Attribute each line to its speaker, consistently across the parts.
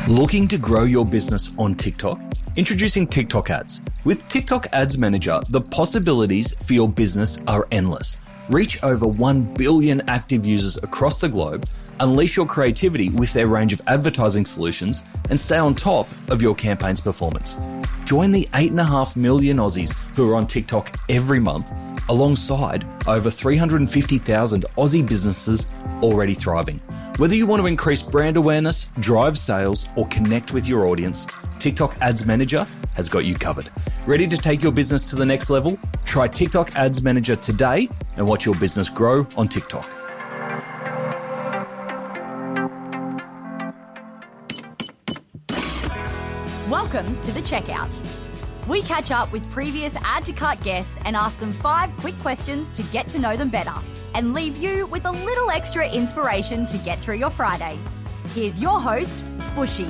Speaker 1: Looking to grow your business on TikTok? Introducing TikTok ads. With TikTok Ads Manager, the possibilities for your business are endless. Reach over 1 billion active users across the globe, unleash your creativity with their range of advertising solutions, and stay on top of your campaign's performance. Join the 8.5 million Aussies who are on TikTok every month, alongside over 350,000 Aussie businesses already thriving. Whether you want to increase brand awareness, drive sales, or connect with your audience, TikTok Ads Manager has got you covered. Ready to take your business to the next level? Try TikTok Ads Manager today and watch your business grow on TikTok.
Speaker 2: Welcome to The Checkout. We catch up with previous Add to Cart guests and ask them 5 quick questions to get to know them better and leave you with a little extra inspiration to get through your Friday. Here's your host, Bushy.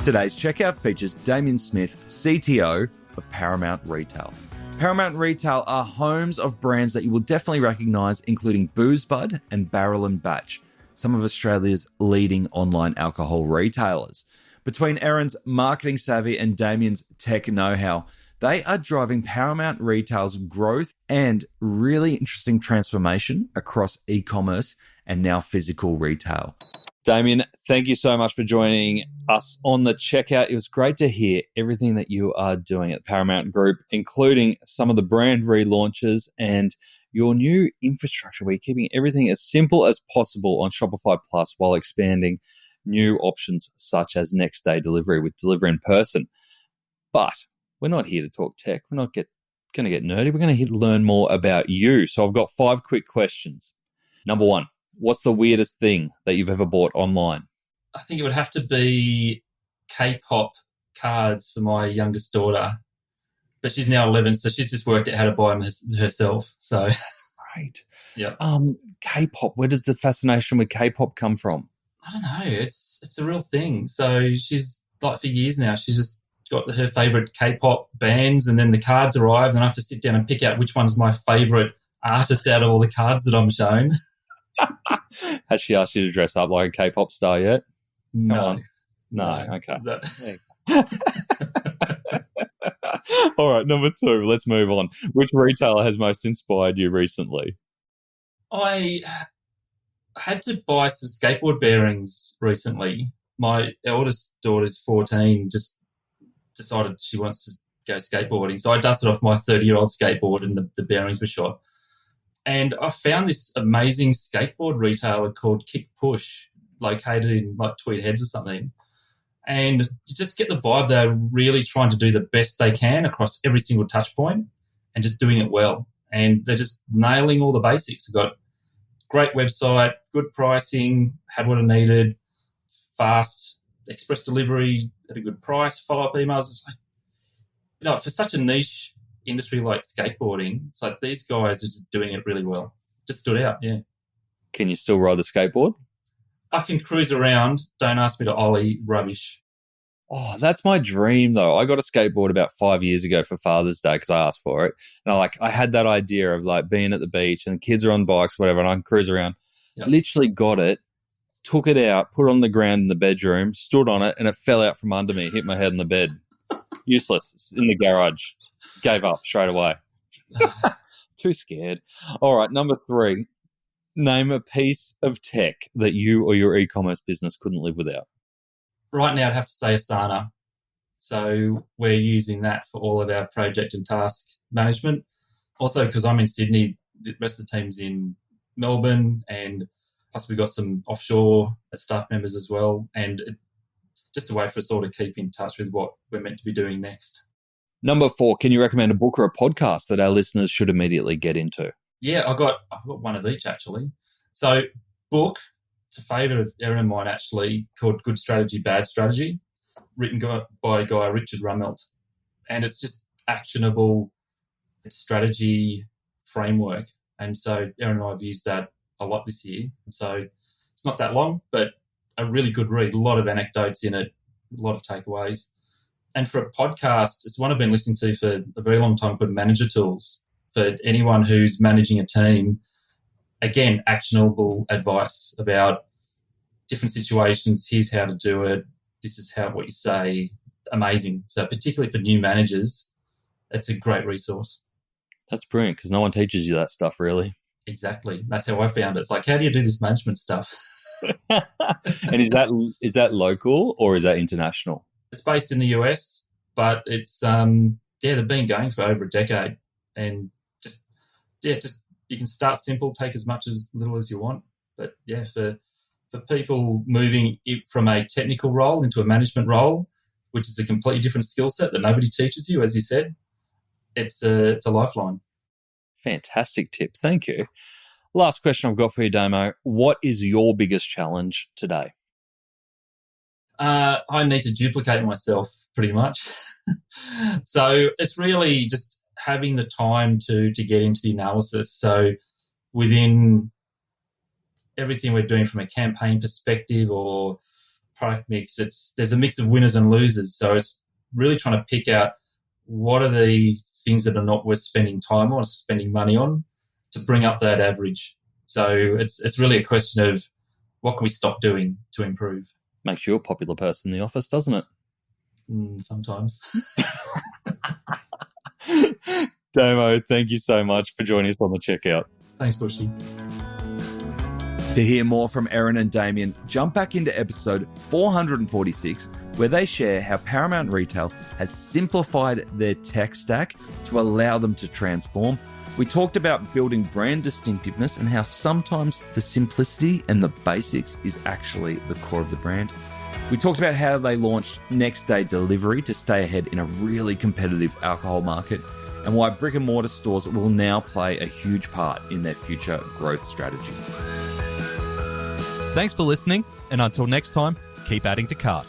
Speaker 1: Today's checkout features Damien Smith, CTO of Paramount Retail. Paramount Retail are homes of brands that you will definitely recognise, including BoozeBud and Barrel & Batch, some of Australia's leading online alcohol retailers. Between Erin's marketing savvy and Damien's tech know-how, they are driving Paramount Retail's growth and really interesting transformation across e-commerce and now physical retail. Damien, thank you so much for joining us on the checkout. It was great to hear everything that you are doing at Paramount Group, including some of the brand relaunches and your new infrastructure where you're keeping everything as simple as possible on Shopify Plus while expanding new options such as next day delivery with delivery in person. But we're not here to talk tech. We're not going to get nerdy. We're going to learn more about you. So I've got 5 quick questions. Number 1, what's the weirdest thing that you've ever bought online?
Speaker 3: I think it would have to be K-pop cards for my youngest daughter. But she's now 11, so she's just worked out how to buy them herself. So,
Speaker 1: Right.
Speaker 3: Yeah.
Speaker 1: K-pop, where does the fascination with K-pop come from?
Speaker 3: I don't know. It's a real thing. So she's, like, for years now, she's just got her favourite K-pop bands, and then the cards arrive, and I have to sit down and pick out which one's my favourite artist out of all the cards that I'm shown.
Speaker 1: Has she asked you to dress up like a K-pop star yet?
Speaker 3: No.
Speaker 1: Okay.
Speaker 3: No.
Speaker 1: All right, number 2, let's move on. Which retailer has most inspired you recently?
Speaker 3: I had to buy some skateboard bearings recently. My eldest daughter's 14, just decided she wants to go skateboarding. So I dusted off my 30-year-old skateboard and the bearings were shot. And I found this amazing skateboard retailer called Kick Push, located in like Tweed Heads or something. And you just get the vibe they're really trying to do the best they can across every single touch point and just doing it well. And they're just nailing all the basics. They've got great website, good pricing, had what I needed, fast, express delivery at a good price, follow-up emails. It's like, for such a niche industry like skateboarding, it's like these guys are just doing it really well. Just stood out, yeah.
Speaker 1: Can you still ride the skateboard?
Speaker 3: I can cruise around. Don't ask me to ollie rubbish.
Speaker 1: Oh, that's my dream, though. I got a skateboard about 5 years ago for Father's Day because I asked for it. And I had that idea of like being at the beach and the kids are on bikes, whatever, and I can cruise around. Yep. Literally got it, took it out, put it on the ground in the bedroom, stood on it, and it fell out from under me, hit my head on the bed. Useless. It's in the garage. Gave up straight away. Too scared. All right, number 3. Name a piece of tech that you or your e-commerce business couldn't live without.
Speaker 3: Right now, I'd have to say Asana. So we're using that for all of our project and task management. Also, because I'm in Sydney, the rest of the team's in Melbourne, and plus we've got some offshore staff members as well. And just a way for us all to keep in touch with what we're meant to be doing next.
Speaker 1: Number 4, can you recommend a book or a podcast that our listeners should immediately get into?
Speaker 3: Yeah, I've got one of each, actually. So book, it's a favourite of Erin and mine, actually, called Good Strategy, Bad Strategy, written by a guy, Richard Rummelt. And it's just actionable strategy framework. And so Erin and I have used that a lot this year. So it's not that long, but a really good read. A lot of anecdotes in it, a lot of takeaways. And for a podcast, it's one I've been listening to for a very long time called Manager Tools. For anyone who's managing a team, again, actionable advice about different situations, here's how to do it, this is what you say. Amazing. So particularly for new managers, it's a great resource.
Speaker 1: That's brilliant because no one teaches you that stuff, really.
Speaker 3: Exactly. That's how I found it. It's like, how do you do this management stuff?
Speaker 1: And is that local or is that international?
Speaker 3: It's based in the US, but it's they've been going for over a decade, and just you can start simple, take as little as you want. But yeah, for people moving from a technical role into a management role, which is a completely different skill set that nobody teaches you, as you said, it's a lifeline.
Speaker 1: Fantastic tip. Thank you. Last question I've got for you, Damo. What is your biggest challenge today?
Speaker 3: I need to duplicate myself pretty much. So it's really just having the time to get into the analysis. So within everything we're doing from a campaign perspective or product mix, there's a mix of winners and losers. So it's really trying to pick out what are the things that are not worth spending time on, spending money on, to bring up that average. So it's really a question of what can we stop doing to improve.
Speaker 1: Makes you a popular person in the office, doesn't it?
Speaker 3: Sometimes.
Speaker 1: Damo, thank you so much for joining us on the checkout.
Speaker 3: Thanks, Bushy.
Speaker 1: To hear more from Erin and Damien, jump back into episode 446, where they share how Paramount Retail has simplified their tech stack to allow them to transform. We talked about building brand distinctiveness and how sometimes the simplicity and the basics is actually the core of the brand. We talked about how they launched next day delivery to stay ahead in a really competitive alcohol market, and why brick and mortar stores will now play a huge part in their future growth strategy.
Speaker 4: Thanks for listening, and until next time, keep adding to cart.